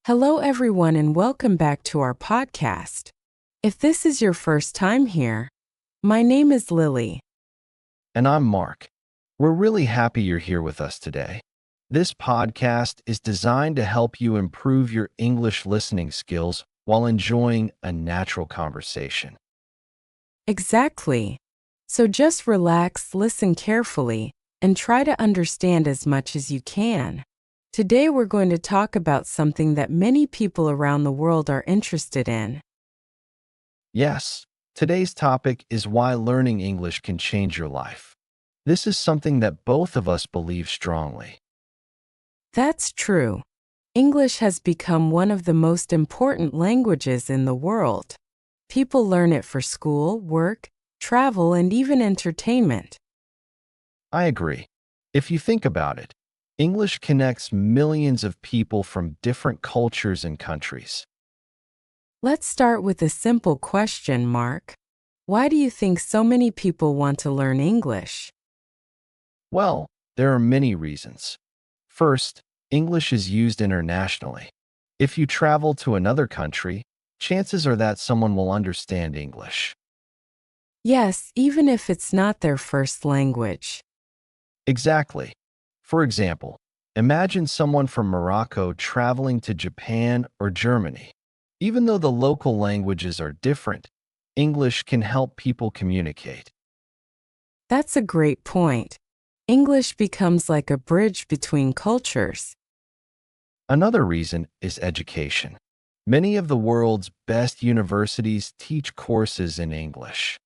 Hello, everyone, and welcome back to our podcast. If this is your first time here, my name is Lily. And I'm Mark. We're really happy you're here with us today. This podcast is designed to help you improve your English listening skills while enjoying a natural conversation. Exactly. So just relax, listen carefully, and try to understand as much as you can. Today we're going to talk about something that many people around the world are interested in. Yes, today's topic is why learning English can change your life. This is something that both of us believe strongly. That's true. English has become one of the most important languages in the world. People learn it for school, work, travel, and even entertainment. I agree. If you think about it, English connects millions of people from different cultures and countries. Let's start with a simple question, Mark. Why do you think so many people want to learn English? Well, there are many reasons. First, English is used internationally. If you travel to another country, chances are that someone will understand English. Yes, even if it's not their first language. Exactly. For example, imagine someone from Morocco traveling to Japan or Germany. Even though the local languages are different, English can help people communicate. That's a great point. English becomes like a bridge between cultures. Another reason is education. Many of the world's best universities teach courses in English.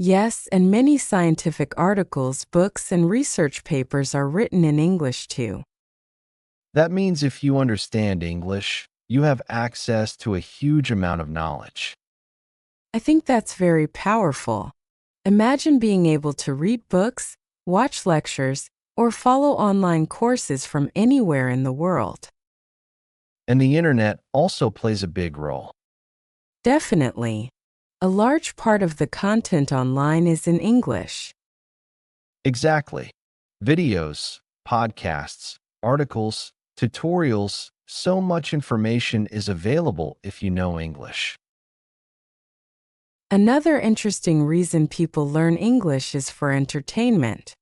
Yes, and many scientific articles, books, and research papers are written in English too. That means if you understand English, you have access to a huge amount of knowledge. I think that's very powerful. Imagine being able to read books, watch lectures, or follow online courses from anywhere in the world. And the internet also plays a big role. Definitely. A large part of the content online is in English. Exactly. Videos, podcasts, articles, tutorials, so much information is available if you know English. Another interesting reason people learn English is for entertainment.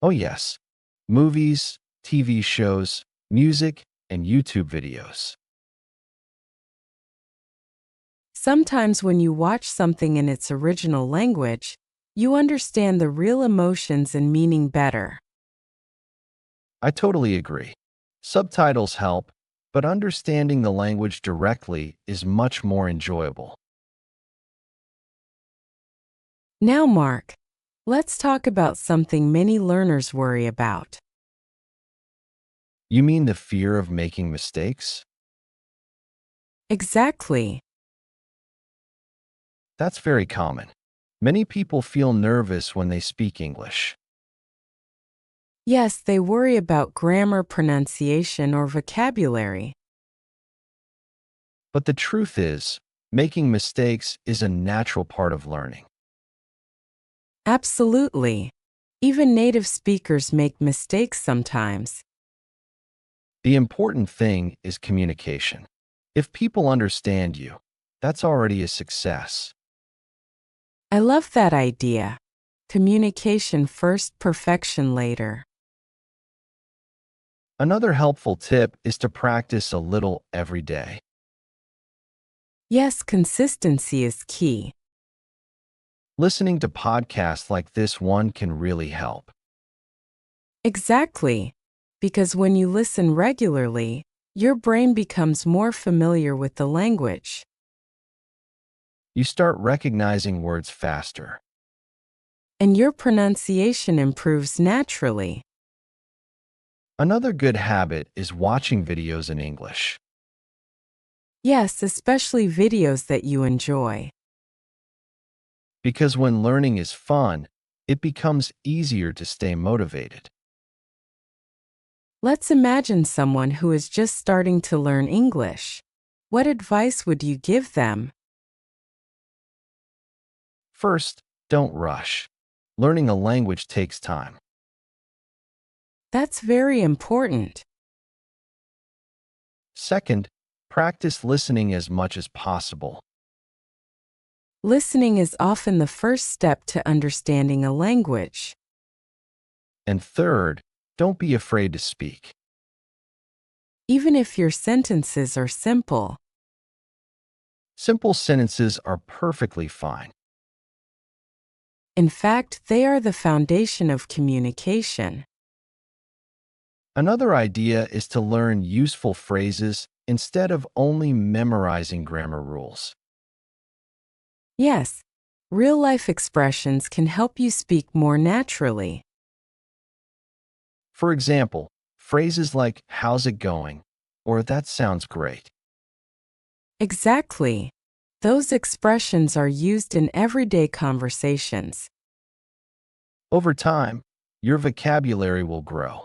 Oh yes, movies, TV shows, music, and YouTube videos. Sometimes when you watch something in its original language, you understand the real emotions and meaning better. I totally agree. Subtitles help, but understanding the language directly is much more enjoyable. Now, Mark, let's talk about something many learners worry about. You mean the fear of making mistakes? Exactly. That's very common. Many people feel nervous when they speak English. Yes, they worry about grammar, pronunciation, or vocabulary. But the truth is, making mistakes is a natural part of learning. Absolutely. Even native speakers make mistakes sometimes. The important thing is communication. If people understand you, that's already a success. I love that idea. Communication first, perfection later. Another helpful tip is to practice a little every day. Yes, consistency is key. Listening to podcasts like this one can really help. Exactly. Because when you listen regularly, your brain becomes more familiar with the language. You start recognizing words faster. And your pronunciation improves naturally. Another good habit is watching videos in English. Yes, especially videos that you enjoy. Because when learning is fun, it becomes easier to stay motivated. Let's imagine someone who is just starting to learn English. What advice would you give them? First, don't rush. Learning a language takes time. That's very important. Second, practice listening as much as possible. Listening is often the first step to understanding a language. And third, don't be afraid to speak. Even if your sentences are simple. Simple sentences are perfectly fine. In fact, they are the foundation of communication. Another idea is to learn useful phrases instead of only memorizing grammar rules. Yes, real-life expressions can help you speak more naturally. For example, phrases like, "How's it going?" or "That sounds great." Exactly. Those expressions are used in everyday conversations. Over time, your vocabulary will grow.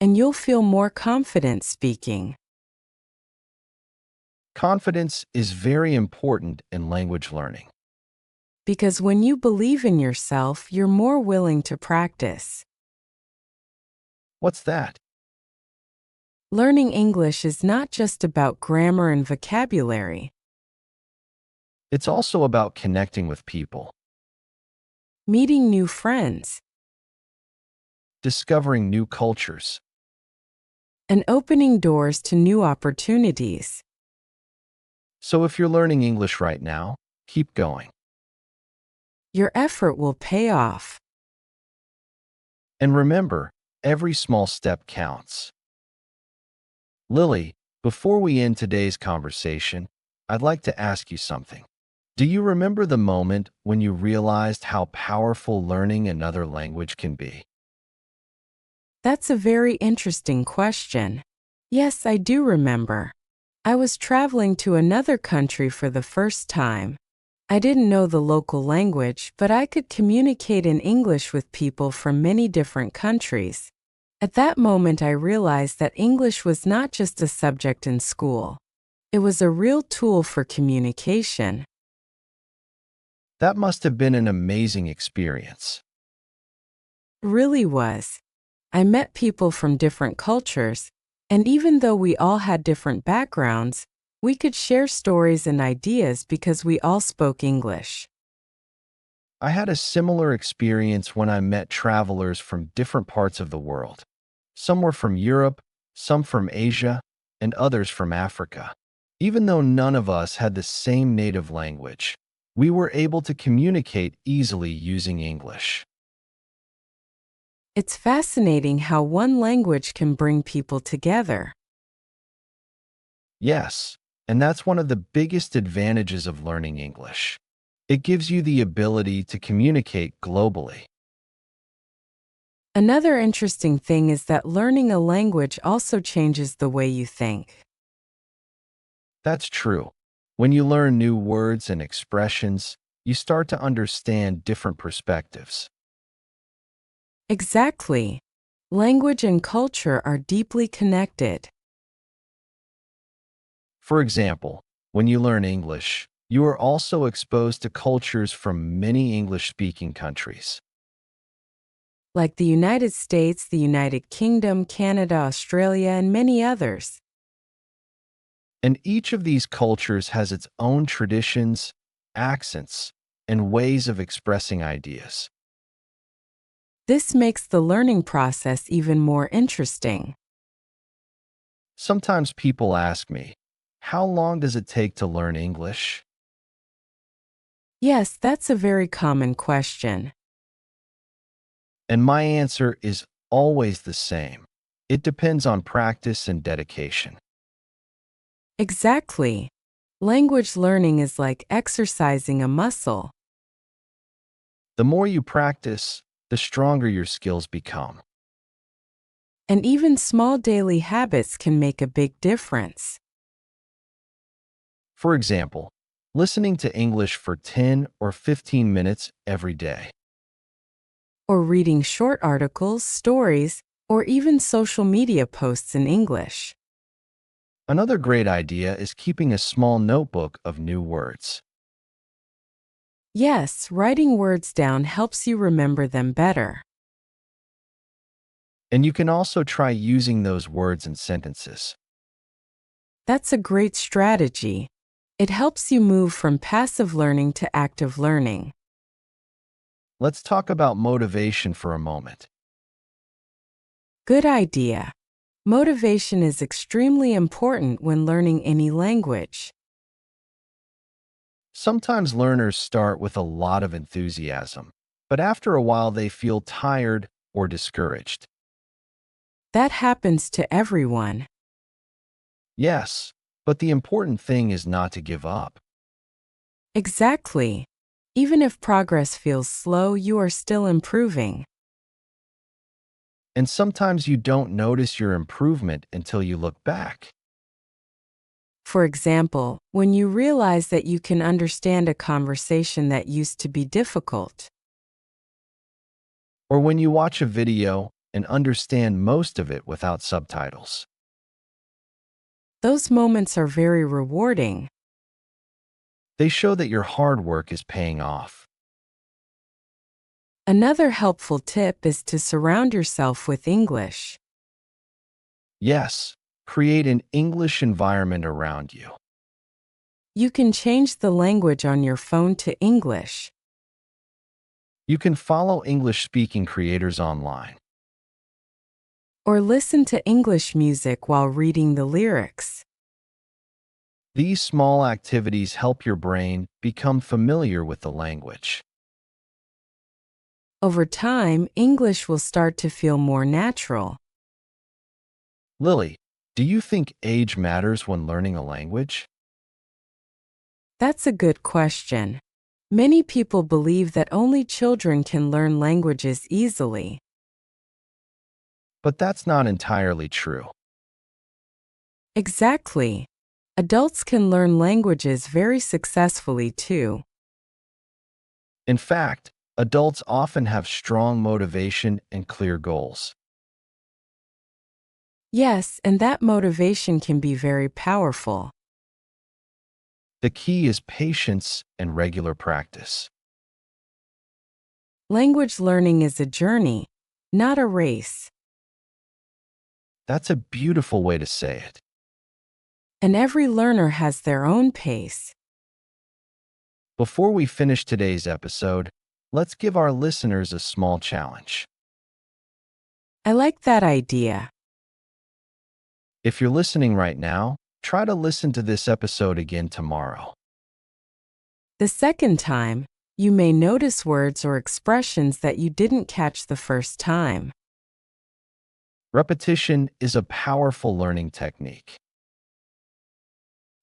And you'll feel more confident speaking. Confidence is very important in language learning. Because when you believe in yourself, you're more willing to practice. What's that? Learning English is not just about grammar and vocabulary. It's also about connecting with people, Meeting new friends, discovering new cultures. and opening doors to new opportunities. So if you're learning English right now, keep going. Your effort will pay off. And remember, every small step counts. Lily, before we end today's conversation, I'd like to ask you something. Do you remember the moment when you realized how powerful learning another language can be? That's a very interesting question. Yes, I do remember. I was traveling to another country for the first time. I didn't know the local language, but I could communicate in English with people from many different countries. At that moment, I realized that English was not just a subject in school. It was a real tool for communication. That must have been an amazing experience. It really was. I met people from different cultures, and even though we all had different backgrounds, we could share stories and ideas because we all spoke English. I had a similar experience when I met travelers from different parts of the world. Some were from Europe, some from Asia, and others from Africa. Even though none of us had the same native language, we were able to communicate easily using English. It's fascinating how one language can bring people together. Yes, and that's one of the biggest advantages of learning English. It gives you the ability to communicate globally. Another interesting thing is that learning a language also changes the way you think. That's true. When you learn new words and expressions, you start to understand different perspectives. Exactly. Language and culture are deeply connected. For example, when you learn English, you are also exposed to cultures from many English-speaking countries. Like the United States, the United Kingdom, Canada, Australia, and many others. And each of these cultures has its own traditions, accents, and ways of expressing ideas. This makes the learning process even more interesting. Sometimes people ask me, how long does it take to learn English? Yes, that's a very common question. And my answer is always the same. It depends on practice and dedication. Exactly. Language learning is like exercising a muscle. The more you practice, the stronger your skills become. And even small daily habits can make a big difference. For example, listening to English for 10 or 15 minutes every day. Or reading short articles, stories, or even social media posts in English. Another great idea is keeping a small notebook of new words. Yes, writing words down helps you remember them better. And you can also try using those words in sentences. That's a great strategy. It helps you move from passive learning to active learning. Let's talk about motivation for a moment. Good idea. Motivation is extremely important when learning any language. Sometimes learners start with a lot of enthusiasm, but after a while they feel tired or discouraged. That happens to everyone. Yes, but the important thing is not to give up. Exactly. Even if progress feels slow, you are still improving. And sometimes you don't notice your improvement until you look back. For example, when you realize that you can understand a conversation that used to be difficult. Or when you watch a video and understand most of it without subtitles. Those moments are very rewarding. They show that your hard work is paying off. Another helpful tip is to surround yourself with English. Yes, create an English environment around you. You can change the language on your phone to English. You can follow English-speaking creators online. Or listen to English music while reading the lyrics. These small activities help your brain become familiar with the language. Over time, English will start to feel more natural. Lily, do you think age matters when learning a language? That's a good question. Many people believe that only children can learn languages easily. But that's not entirely true. Exactly. Adults can learn languages very successfully too. In fact, adults often have strong motivation and clear goals. Yes, and that motivation can be very powerful. The key is patience and regular practice. Language learning is a journey, not a race. That's a beautiful way to say it. And every learner has their own pace. Before we finish today's episode, let's give our listeners a small challenge. I like that idea. If you're listening right now, try to listen to this episode again tomorrow. The second time, you may notice words or expressions that you didn't catch the first time. Repetition is a powerful learning technique.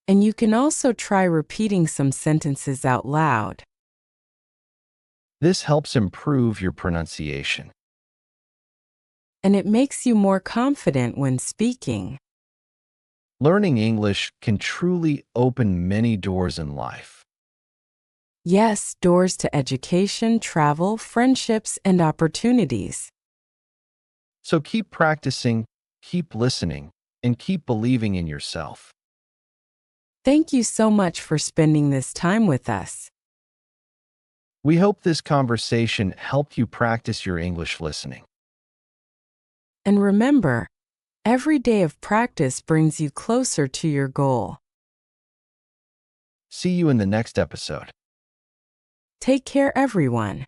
And you can also try repeating some sentences out loud. This helps improve your pronunciation. And it makes you more confident when speaking. Learning English can truly open many doors in life. Yes, doors to education, travel, friendships, and opportunities. So keep practicing, keep listening, and keep believing in yourself. Thank you so much for spending this time with us. We hope this conversation helped you practice your English listening. And remember, every day of practice brings you closer to your goal. See you in the next episode. Take care, everyone.